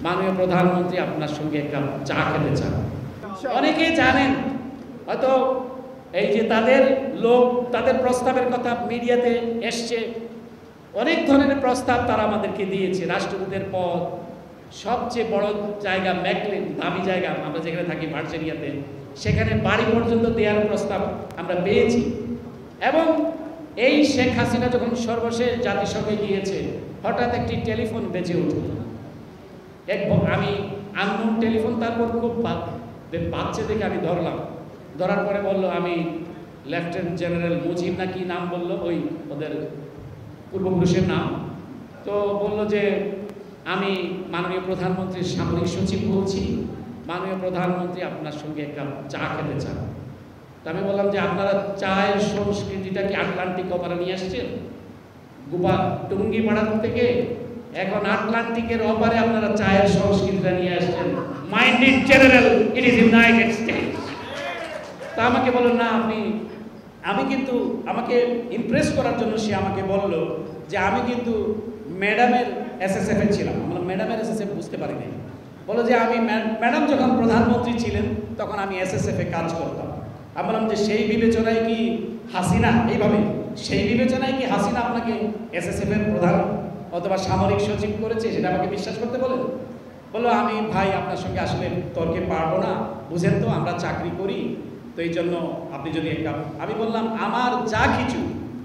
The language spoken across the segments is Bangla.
মাননীয় প্রধানমন্ত্রী আপনার সঙ্গে এক কাপ চা খেতে চান। অনেকেই জানেন হয়তো এই যে তাদের প্রস্তাবের কথা মিডিয়াতে এসছে, অনেক ধরনের প্রস্তাব তারা আমাদেরকে দিয়েছে। রাষ্ট্রদূতের পদ, সবচেয়ে বড় জায়গা ম্যাকলিন, দামি জায়গা, আমরা যেখানে থাকি ভার্জিনিয়াতে, সেখানে বাড়ি পর্যন্ত দেওয়ার প্রস্তাব আমরা পেয়েছি। এবং এই শেখ হাসিনা যখন সর্বশেষ জাতিসংঘে গিয়েছে, হঠাৎ একটি টেলিফোন বেজে উঠল। আমি আননোন টেলিফোন, তারপর খুব বাচ্চা দেখে আমি ধরার পরে বলল আমি লেফটেন্যান্ট জেনারেল মুজিব না কি নাম বললো, ওই ওদের পূর্বপুরুষের নাম। তো বলল যে আমি মাননীয় প্রধানমন্ত্রীর সামরিক সচিব বলছি, মাননীয় প্রধানমন্ত্রী আপনার সঙ্গে এক কাপ চা খেতে চান। তো আমি বললাম যে আপনারা চায়ের সংস্কৃতিটা কি আটলান্টিক ওপারে নিয়ে আসছেন? টুঙ্গিপাড়া থেকে এখন আটলান্টিকের ওপারে আপনারা চায়ের সংস্কৃতিটা নিয়ে আসছেন। Mind it general, it is United states. তা আমাকে বলল না, আমি কিন্তু আমাকে ইমপ্রেস করার জন্য সে আমাকে বলল যে আমি কিন্তু ম্যাডামের এসএসএফ এ ছিলাম। আমরা ম্যাডামের এসএসএফ বুঝতে পারি নাই। বলো যে আমি ম্যাডাম যখন প্রধানমন্ত্রী ছিলেন তখন আমি এসএসএফ এ কাজ করতাম। আমি বললাম যে সেই বিবেচনায় কি হাসিনা, এইভাবে সেই বিবেচনায় কি হাসিনা আপনাকে এসএসএফ এর প্রধান অথবা সামরিক সচিব করেছে, সেটা আমাকে বিশ্বাস করতে বলেন? বললো আমি ভাই আপনার সঙ্গে আসলে তর্কে পারবো না, বুঝেন তো আমরা চাকরি করি, তো এই জন্য আপনি যদি একটা। আমি বললাম আমার যা কিছু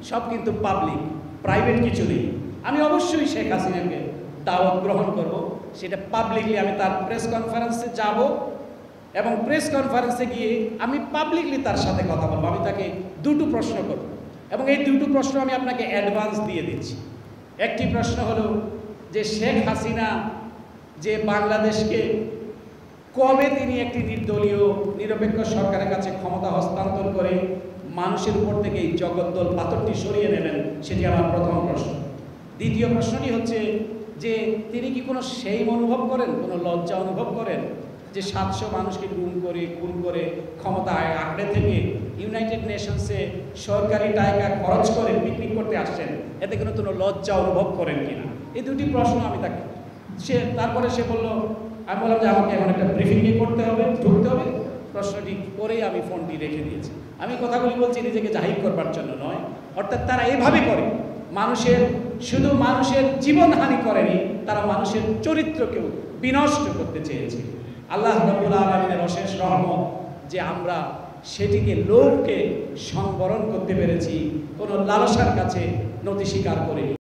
সব কিন্তু পাবলিক, প্রাইভেট কিছু নেই। আমি অবশ্যই শেখ হাসিনাকে দাওয়াত গ্রহণ করব, সেটা পাবলিকলি আমি তার প্রেস কনফারেন্সে যাব এবং প্রেস কনফারেন্সে গিয়ে আমি পাবলিকলি তার সাথে কথা বলবো। আমি তাকে দুটো প্রশ্ন করব এবং এই দুটো প্রশ্ন আমি আপনাকে অ্যাডভান্স দিয়ে দিচ্ছি। একটি প্রশ্ন হলো যে শেখ হাসিনা যে বাংলাদেশকে কবে তিনি একটি নির্দলীয় নিরপেক্ষ সরকারের কাছে ক্ষমতা হস্তান্তর করে মানুষের উপর থেকে এই জগদ্দল পাথরটি সরিয়ে নেবেন, সেটি আমার প্রথম প্রশ্ন। দ্বিতীয় প্রশ্নটি হচ্ছে যে তিনি কি কোনো সেই অনুভব করেন, কোনো লজ্জা অনুভব করেন যে 700 মানুষকে খুন করে ক্ষমতায় আঁকড়ে থেকে ইউনাইটেড নেশনসে সরকারি টাকা খরচ করে পিকনিক করতে আসছেন, এতে কোনো লজ্জা অনুভব করেন কিনা? এই দুটি প্রশ্ন আমি তাকে তারপরে সে বললো, আমি বললাম যে আমাকে এখন একটা ব্রিফিংয়ে ঢুকতে হবে। প্রশ্নটি করেই আমি ফোনটি রেখে দিয়েছি। আমি কথাগুলি বলছি নিজেকে জাহির করবার জন্য নয়। অর্থাৎ তারা এভাবে করে শুধু মানুষের জীবনহানি করেনি, তারা মানুষের চরিত্রকেও বিনষ্ট করতে চেয়েছে। আল্লাহ রাব্বুল আলামিনের অশেষ রহমত যে আমরা সেটিকে লোভকে সংবরণ করতে পেরেছি, কোনো লালসার কাছে নতি স্বীকার করিনি।